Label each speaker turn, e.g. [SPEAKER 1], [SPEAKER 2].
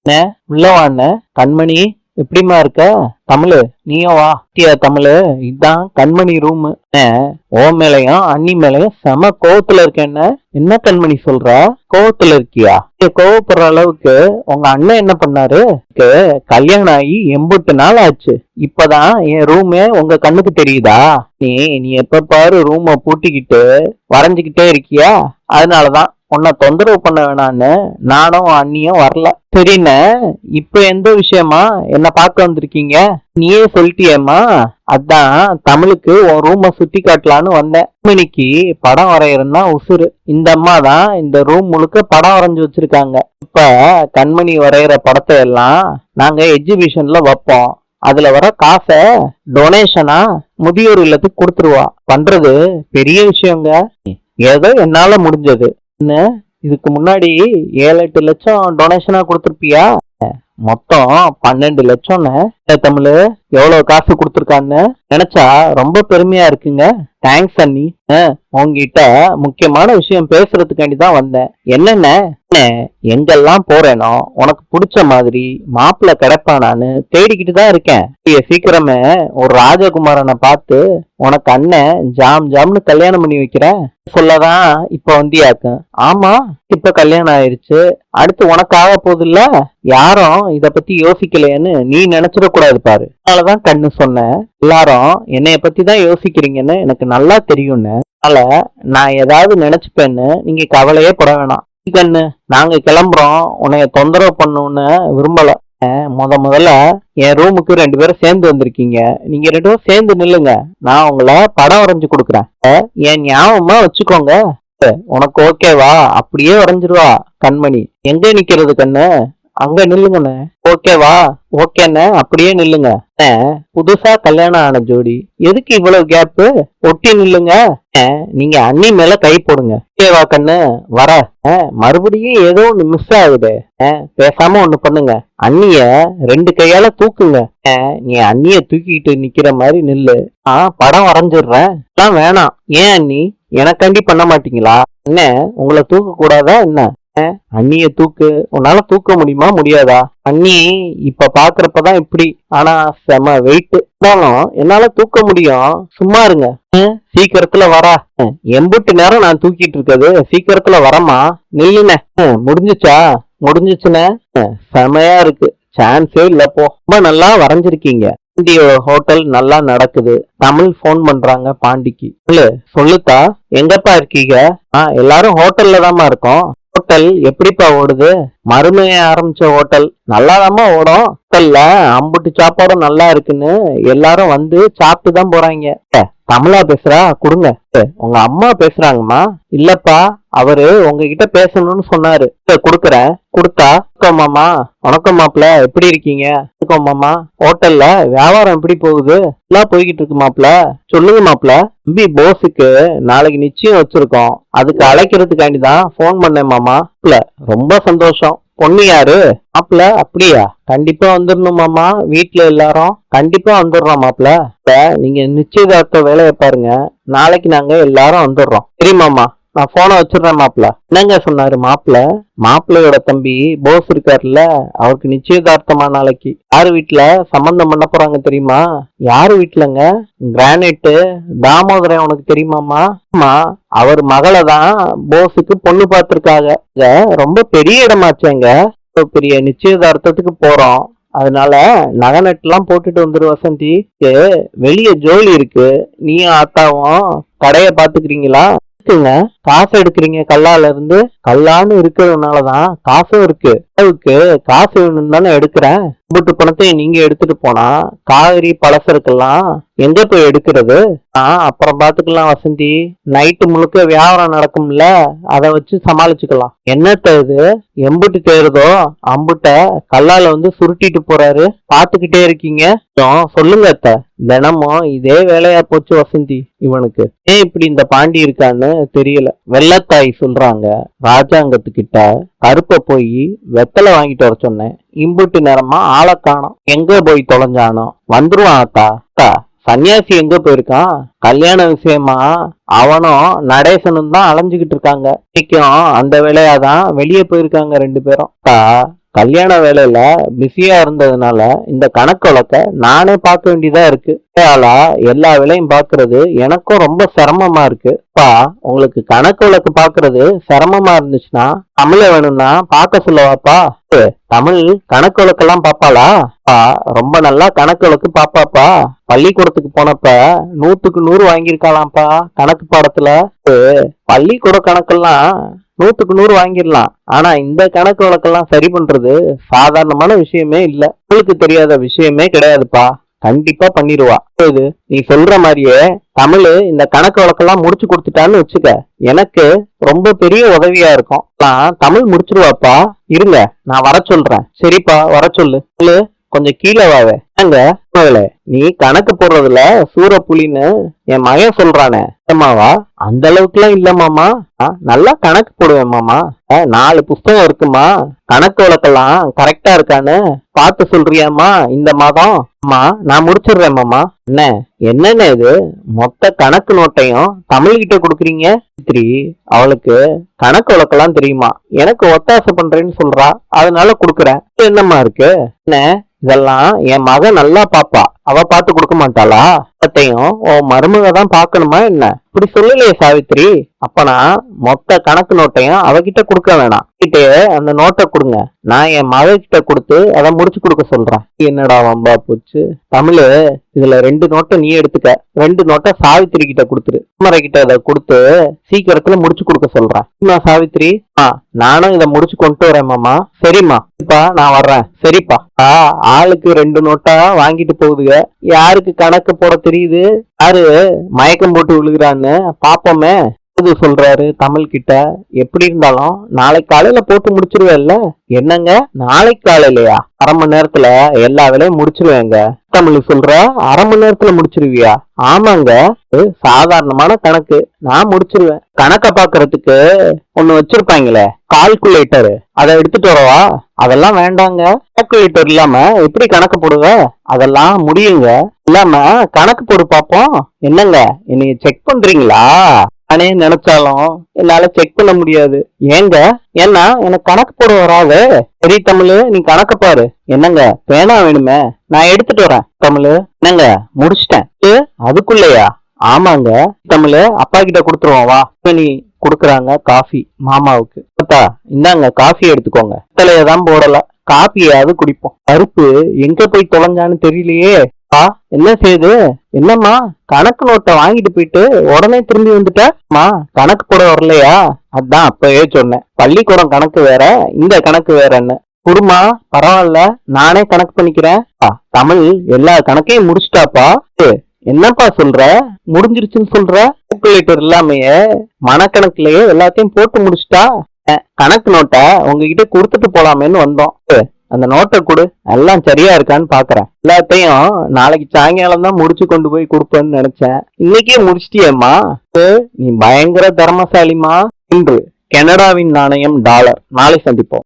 [SPEAKER 1] என்ன உள்ளவாண்ண கண்மணி எப்படிமா இருக்க? தமிழு நீயும் வா. தமிழு இதான் கண்மணி ரூம். ஓ மேலையும் அண்ணி மேலையும் செம கோவத்துல இருக்க. என்ன கண்மணி சொல்ற? கோவத்துல இருக்கியா? கோவப்படுற அளவுக்கு உங்க அண்ணன் என்ன பண்ணாரு? கல்யாணம் ஆகி 80 நாள் ஆச்சு. இப்பதான் என் ரூமே உங்க கண்ணுக்கு தெரியுதா? நீ எப்ப பாரு ரூம பூட்டிக்கிட்டு வரைஞ்சுக்கிட்டே இருக்கியா? அதனாலதான் உன்னை தொந்தரவு பண்ண வேணான்னு நானும் அண்ணியும் வரல. சரிண்ணே, இப்ப எந்த விஷயமா என்ன பார்க்க வந்திருக்கீங்க? நீயே சொல்லிட்டியேம்மா. அதான் தமிழுக்கு உன் ரூம சுத்தி காட்டலான்னு வந்தேன். கண்மணிக்கு படம் வரையறன்னா உசுறு. இந்த அம்மா தான் இந்த ரூம் முழுக்க படம் வரைஞ்சு வச்சிருக்காங்க. இப்ப கண்மணி வரைகிற படத்தை எல்லாம் நாங்க எக்ஸிபிஷன்ல வைப்போம். அதுல வர காசை டொனேஷனா முதியோர் இல்லத்துக்கு கொடுத்துருவா. பண்றது பெரிய விஷயங்க. ஏதோ என்னால முடிஞ்சது. என்ன இதுக்கு முன்னாடி 7-8 லட்சம் டொனேஷனா கொடுத்துருப்பியா? மொத்தம் 12 லட்சம்னு. தமிழு எவ்வளவு காசு கொடுத்துருக்கான்னு நினைச்சா ரொம்ப பெருமையா இருக்குங்க. தேங்க்ஸ் அண்ணி. உங்ககிட்ட முக்கியமான விஷயம் பேசுறதுக்காண்டி தான் வந்தேன். என்னென்ன எங்கெல்லாம் போறேனோ உனக்கு பிடிச்ச மாதிரி மாப்பிள்ள கிடைப்பானான்னு தேடிக்கிட்டு தான் இருக்கேன். சீக்கிரமே ஒரு ராஜகுமாரனை பார்த்து உனக்கு அண்ணன் ஜாம்னு கல்யாணம் பண்ணி வைக்கிறேன் சொல்லதான் இப்ப வந்தியாக்க. ஆமா, இப்ப கல்யாணம் ஆயிருச்சு. அடுத்து உனக்கு ஆக போகுது இல்ல. யாரும் இத பத்தி யோசிக்கலையேன்னு நீ நினைச்சிடக்கூடாது பாரு. அதனாலதான் கண்ணு சொன்னேன். எல்லாரும் என்னைய பத்தி தான் யோசிக்கிறீங்கன்னு எனக்கு நல்லா தெரியும்னு. அதனால நான் ஏதாவது நினைச்சுப்பேன்னு நீங்க கவலையே பட வேணாம். கண்ணு, நாங்க கிளம்புறோம். உன்னைய தொந்தரவு பண்ணுன்னு விரும்பல. முதல்ல என் ரூமுக்கு 2 பேரும் சேர்ந்து வந்திருக்கீங்க. நீங்க 2 பேரும் சேர்ந்து நில்லுங்க. நான் உங்களை படம் வரைஞ்சு கொடுக்குறேன். என் ஞாபகமா வச்சுக்கோங்க. உனக்கு ஓகேவா? அப்படியே வரைஞ்சிருவா கண்மணி. எங்க நிக்கிறது கண்ணு? அங்க நில்லுங்கண்ணே. ஓகேவா? ஓகேண்ணே, அப்படியே நில்லுங்க. புதுசா கல்யாணம் ஆன ஜோடி எதுக்கு இவ்வளவு கேப்பு? ஒட்டி நில்லுங்க. நீங்க அண்ணி மேல கை போடுங்க. ஓகேவா கண்ணு? வர. மறுபடியும் ஏதோ ஒண்ணு மிஸ் ஆகுது. பேசாம ஒண்ணு பண்ணுங்க. அண்ணிய 2 கையால தூக்குங்க. நீ அண்ணிய தூக்கிட்டு நிக்கிற மாதிரி நில்லு. படம் வரைஞ்சிடுறேன். எல்லாம் வேணாம். ஏன் அண்ணி எனக்காண்டி பண்ண மாட்டீங்களா? என்ன உங்களை தூக்க கூடாதா என்ன? அண்ணிய தூக்கு. உன்னால தூக்க முடியுமா முடியாதா? அண்ணி இப்ப பாக்குறப்பதான் இப்படி. ஆனா செம வெயிட். என்னால தூக்க முடியும். சும்மா இருங்க. சீக்கிரத்துல வரா. எம்புட்டு நேரம் நான் தூக்கிட்டு இருக்கது. சீக்கிரத்துல வரமா? நில்லுன. முடிஞ்சுச்சா? முடிஞ்சிச்சுன. செமையா இருக்கு. சான்ஸே இல்லப்போ. ரொம்ப நல்லா வரைஞ்சிருக்கீங்க. ஹோட்டல் நல்லா நடக்குது. தமிழ் போன் பண்றாங்க பாண்டிக்கு. சொல்லுத்தா, எங்கப்பா இருக்கீங்க? எல்லாரும் ஹோட்டல்ல தாமா இருக்கோம். ஹோட்டல் எப்படிப்பா ஓடுது? மறுமைய ஆரம்பிச்ச ஹோட்டல் நல்லாதாம்மா ஓடும். ஹோட்டல்ல அம்புட்டு சாப்பாடும் நல்லா இருக்குன்னு எல்லாரும் வந்து சாப்பிட்டு தான் போறாங்க. தமிழா பேசுறா? கொடுங்க. உங்க அம்மா பேசுறாங்கம்மா. இல்லப்பா, அவரு உங்ககிட்ட பேசணும்னு சொன்னாரு. கொடுக்குறேன். கொடுத்தா மாமா. வணக்கம் மாப்பிள்ள, எப்படி இருக்கீங்க? மாமா, ஹோட்டல்ல வியாபாரம் எப்படி போகுது? எல்லாம் போய்கிட்டு இருக்கு மாப்பிள்ள. சொல்லுங்க மாப்பிள்ள. தம்பி போஸுக்கு நாளைக்கு நிச்சயம் வச்சிருக்கோம். அதுக்கு அழைக்கிறதுக்காண்டிதான் போன் பண்ணேன் மாமா. ரொம்ப சந்தோஷம். பொண்ணு யாரு? மாப்பிள்ள. அப்படியா? கண்டிப்பா வந்துடணும் மாமா. வீட்டுல எல்லாரும் கண்டிப்பா வந்துடுறோம் மாப்பிள்ள. நீங்க நிச்சயதார்த்த வேலையை பாருங்க. நாளைக்கு நாங்க எல்லாரும் வந்துடுறோம். சரி மாமா, நான் போனை வச்சிடுறேன் மாப்பிள்ள. என்னங்க சொன்னாரு மாப்பிள்ள? மாப்பிள்ளையோட தம்பி போஸ் இருக்காருல்ல, அவருக்கு நிச்சயதார்த்தமா நாளைக்கு. யாரு வீட்டுல சம்பந்தம் பண்ண போறாங்க தெரியுமா? யாரு வீட்டுலங்க? கிரானைட்டு தாமோதரன். உனக்கு தெரியுமாமா? ஆமா, அவர் மகளை தான் போஸுக்கு பொண்ணு பார்த்திருக்காங்க. ரொம்ப பெரிய இடமாச்சேங்க. பெரிய நிச்சயதார்த்தத்துக்கு போறோம். அதனால நகை நட்டு எல்லாம் போட்டுட்டு வந்துரு வசந்தி. வெளிய ஜோலி இருக்கு. நீயும் ஆத்தாவும் கடைய பாத்துக்கிறீங்களா? இருக்குங்க. காசு எடுக்கிறீங்க கல்லால இருந்து. கல்லான்னு இருக்கிறதுனாலதான் காசும் இருக்கு. அளவுக்கு காசு வேணும் தானே எடுக்கிறேன். கூட்டு பணத்தையும் நீங்க எடுத்துட்டு போனா காய்கறி பழசருக்கெல்லாம் எங்க போய் எடுக்கிறது? அப்புறம் பாத்துக்கலாம் வசந்தி. நைட்டு முழுக்க வியாபாரம் நடக்கும்ல, அதை வச்சு சமாளிச்சுக்கலாம். என்னத்த இது எம்புட்டு தேருதோ அம்புட்ட கல்லால வந்து சுருட்டிட்டு போறாரு. பாத்துக்கிட்டே இருக்கீங்க. சொல்லுங்க அத்த. தினமும் இதே வேலையா போச்சு வசந்தி இவனுக்கு. ஏன் இப்படி இந்த பாண்டி இருக்கான்னு தெரியல. வெள்ளத்தாய் சொல்றாங்க ராஜாங்கத்துக்கிட்ட கருப்ப போய் வெத்தலை வாங்கிட்டு வர சொன்னேன். இம்புட்டு நேரமா ஆளை காணோம். எங்க போய் தொலைஞ்சானோ? வந்துருவான் அத்தா. சன்னியாசி எங்க போயிருக்கான்? கல்யாண விஷயமா அவனும் நடேசனும் தான் அலைஞ்சுகிட்டு இருக்காங்க. இன்னைக்கும் அந்த வேலையாதான் வெளியே போயிருக்காங்க 2 பேரும். கல்யாண வேலையில பிஸியா இருந்ததுனால இந்த கணக்கு வழக்க நானே பார்க்க வேண்டியதா இருக்கு. ஆளா எல்லா வேலையும் பாக்குறது எனக்கும் ரொம்ப சிரமமா இருக்கு. உங்களுக்கு கணக்கு வழக்கு பாக்குறது சிரமமா இருந்துச்சுன்னா தமிழ வேணும்னா பார்க்க சொல்லவாப்பா. தமிழ் கணக்கு வழக்கெல்லாம் பாப்பாளா? ரொம்ப நல்லா கணக்கு வழக்கு பாப்பாப்பா. பள்ளிக்கூடத்துக்கு போனப்ப 100க்கு 100 வாங்கியிருக்காளாம்ப்பா கணக்கு பாடத்துல. பள்ளிக்கூட கணக்கெல்லாம் 100க்கு 100 வாங்கிடலாம். ஆனா இந்த கணக்கு வழக்கெல்லாம் சரி பண்றது சாதாரணமான விஷயமே இல்ல. உங்களுக்கு தெரியாத விஷயமே கிடையாதுப்பா. கண்டிப்பா பண்ணிடுவா. இது நீ சொல்ற மாதிரியே தமிழ் இந்த கணக்கு வழக்கெல்லாம் முடிச்சு கொடுத்துட்டான்னு வச்சுக்க, எனக்கு ரொம்ப பெரிய உதவியா இருக்கும். தமிழ் முடிச்சிருவாப்பா. இருங்க நான் வர சொல்றேன். சரிப்பா வர சொல்லு. கொஞ்சம் கீழே வாவே. நீ கணக்கு போடுறதுல சூரப்புலின்னு என் மகன் சொல்றானே மாவா? அந்த அளவுக்கு எல்லாம் இல்ல மாமா. நல்லா கணக்கு போடுவேன் மாமா. 4 புஸ்தகம் இருக்குமா, கணக்கு வழக்கெல்லாம் கரெக்டா இருக்கான்னு பார்த்து சொல்றியாமா இந்த மாதம்? அம்மா நான் முடிச்சிடுறேன் மாமா. என்னன்னு இது மொத்த கணக்கு நோட்டையும் தமிழ் கிட்ட கொடுக்குறீங்க? அவளுக்கு கணக்கு வழக்கெல்லாம் தெரியுமா, எனக்கு ஒத்தாசை பண்றேன்னு சொல்றா, அதனால கொடுக்குறேன். என்னம்மா இருக்கு? என்ன இதெல்லாம் என் மகன் நல்லா பாப்பா, அவ பாத்து கொடுக்க மாட்டாளா? உன் மருமக தான் பாக்கணுமா என்ன? இப்படி சொல்லலையே சாவித்திரி. அப்பனா மொத்த கணக்கு நோட்டையும் அவகிட்ட கொடுக்க வேணாம், கிட்டே அந்த நோட்டை கொடுங்க. நான் என் மக கிட்ட கொடுத்து அதை முடிச்சு கொடுக்க சொல்றேன். என்னடா வம்பா போச்சு. தமிழு இதுல 2 நோட்டை நீ எடுத்துக்க, 2 நோட்டை சாவித்திரி கிட்ட கொடுத்துரு. குமரை கிட்ட இதை கொடுத்து சீக்கிரத்துல முடிச்சு கொடுக்க சொல்றேன். சாவித்திரி நானும் இதை முடிச்சு கொண்டு வரேன் மாமா. சரிம்மா இப்ப நான் வர்றேன். சரிப்பா. ஆளுக்கு 2 நோட்டா வாங்கிட்டு போகுதுங்க. யாருக்கு கணக்கு போட தெரியுது, யாரு மயக்கம் போட்டு விழுகிறான்னு பாப்போமே. சொல்றாரு தமிழ் கிட்ட. எப்படி இருந்தாலும் நாளைக்கு காலையில போட்டு முடிச்சிருவேல்ல? என்னங்க நாளைக்கு காலையிலயா? 1/2 மணி நேரத்துல எல்லா வேலையும் முடிச்சிருவேங்க. தமிழ் சொல்ற 1/2 மணி நேரத்துல முடிச்சிருவியா? ஆமாங்க, சாதாரணமான கணக்கு, நான் முடிச்சிருவேன். கணக்க பாக்குறதுக்கு ஒண்ணு வச்சிருப்பாங்களே கால்குலேட்டர், அதை எடுத்துட்டு வரவா? அதெல்லாம் வேண்டாங்க. கால்குலேட்டர் இல்லாம எப்படி கணக்கு போடுவ? அதெல்லாம் முடியுங்க. இல்லாம கணக்கு போடு பாப்போம். என்னங்க என்னைய செக் பண்றீங்களா? நானே நினைச்சாலும் என்னால செக் பண்ண முடியாது. ஏங்க? ஏன்னா எனக்கு கணக்கு போட வராது. சரி தமிழ் நீ கணக்கு பாரு. என்னங்க பேனா வேணுமே, நான் எடுத்துட்டு வரேன். தமிழ் என்னங்க முடிச்சிட்டேன். அதுக்குள்ளயா? ஆமாங்க. தமிழ் அப்பா கிட்ட கொடுத்துருவோம் வா. நீ கொடுக்குறாங்க காஃபி மாமாவுக்கு. இந்தாங்க காஃபி எடுத்துக்கோங்க. தலையதான் போடல, காப்பியாவது குடிப்போம். பருப்பு எங்க போய் தொலைஞ்சான்னு தெரியலையே. என்ன செய்யுது? என்னம்மா கணக்கு நோட்டை வாங்கிட்டு போயிட்டு உடனே திரும்பி வந்துட்டா? கணக்கு போட வரலையா? அதான் அப்பவே சொன்னேன், பள்ளிக்கூடம் கணக்கு வேற, இந்த கணக்கு வேறன்னு. குடுமா பரவாயில்ல, நானே கணக்கு பண்ணிக்கிறேன். தமிழ் எல்லா கணக்கையும் முடிச்சிட்டாப்பா. என்னப்பா சொல்ற? முடிஞ்சிருச்சுன்னு சொல்ற? கால்குலேட்டர் இல்லாமையே மனக்கணக்குலயே எல்லாத்தையும் போட்டு முடிச்சிட்டா. கணக்கு நோட்டை உங்ககிட்ட கொடுத்துட்டு போலாமேன்னு வந்தோம். அந்த நோட்டை கொடு, எல்லாம் சரியா இருக்கான்னு பாக்குறேன். எல்லாத்தையும் நாளைக்கு சாயங்காலம் தான் முடிச்சு கொண்டு போய் கொடுப்பேன்னு நினைச்சேன். இன்னைக்கே முடிச்சிட்டியேம்மா. நீ பயங்கர தர்மசாலிமா. இன்று கனடாவின் நாணயம் $. நாளை சந்திப்போம்.